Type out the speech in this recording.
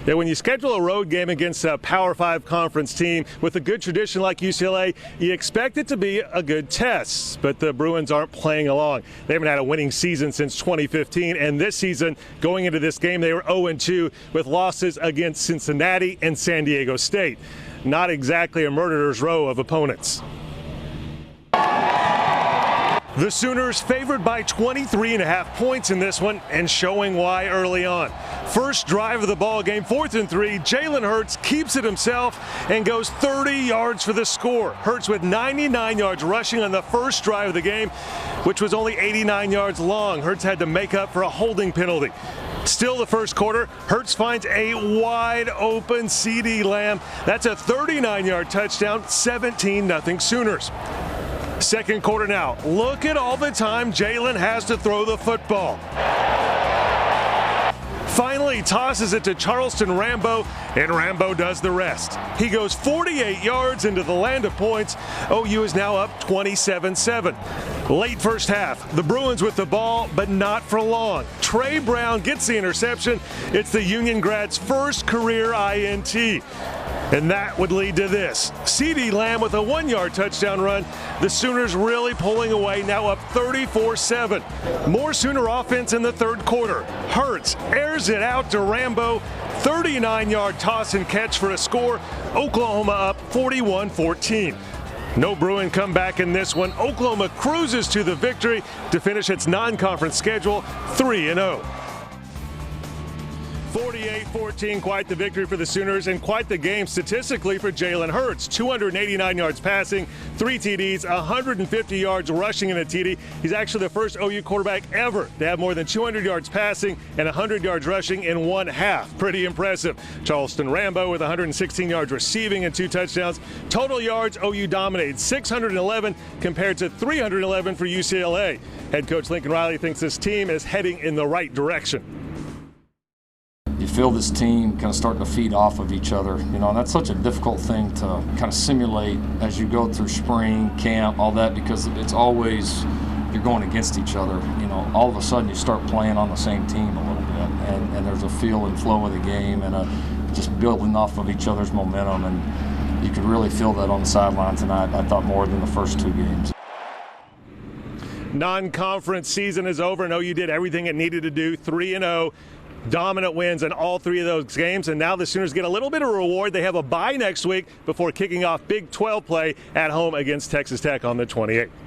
Yeah, when you schedule a road game against a Power 5 conference team with a good tradition like UCLA, you expect it to be a good test. But the Bruins aren't playing along. They haven't had a winning season since 2015, and this season, going into this game, they were 0-2 with losses against Cincinnati and San Diego State. Not exactly a murderer's row of opponents. The Sooners favored by 23.5 points in this one, and showing why early on. First drive of the ball game, 4th and 3. Jalen Hurts keeps it himself and goes 30 yards for the score. Hurts with 99 yards rushing on the first drive of the game, which was only 89 yards long. Hurts had to make up for a holding penalty. Still the first quarter, Hurts finds a wide open CeeDee Lamb. That's a 39-yard touchdown, 17-0 Sooners. Second quarter now. Look at all the time Jalen has to throw the football. Finally tosses it to Charleston Rambo, and Rambo does the rest. He goes 48 yards into the land of points. OU is now up 27-7. Late first half, the Bruins with the ball, but not for long. Trey Brown gets the interception. It's the Union grad's first career INT. And that would lead to this. CeeDee Lamb with a 1-yard touchdown run. The Sooners really pulling away, now up 34-7. More Sooner offense in the third quarter. Hurts airs it out to Rambo. 39-yard toss and catch for a score. Oklahoma up 41-14. No Bruin comeback in this one. Oklahoma cruises to the victory to finish its non-conference schedule 3-0. 48-14, quite the victory for the Sooners and quite the game statistically for Jalen Hurts. 289 yards passing, 3 TDs, 150 yards rushing in a TD. He's actually the first OU quarterback ever to have more than 200 yards passing and 100 yards rushing in one half. Pretty impressive. Charleston Rambo with 116 yards receiving and 2 touchdowns. Total yards, OU dominated, 611 compared to 311 for UCLA. Head coach Lincoln Riley thinks this team is heading in the right direction. You feel this team kind of starting to feed off of each other, and that's such a difficult thing to kind of simulate as you go through spring, camp, all that, because it's always, you're going against each other. All of a sudden you start playing on the same team a little bit, and there's a feel and flow of the game and just building off of each other's momentum, and you could really feel that on the sideline tonight, I thought, more than the first 2 games. Non-conference season is over, and OU did everything it needed to do, 3-0. Dominant wins in all 3 of those games, and now the Sooners get a little bit of a reward. They have a bye next week before kicking off Big 12 play at home against Texas Tech on the 28th.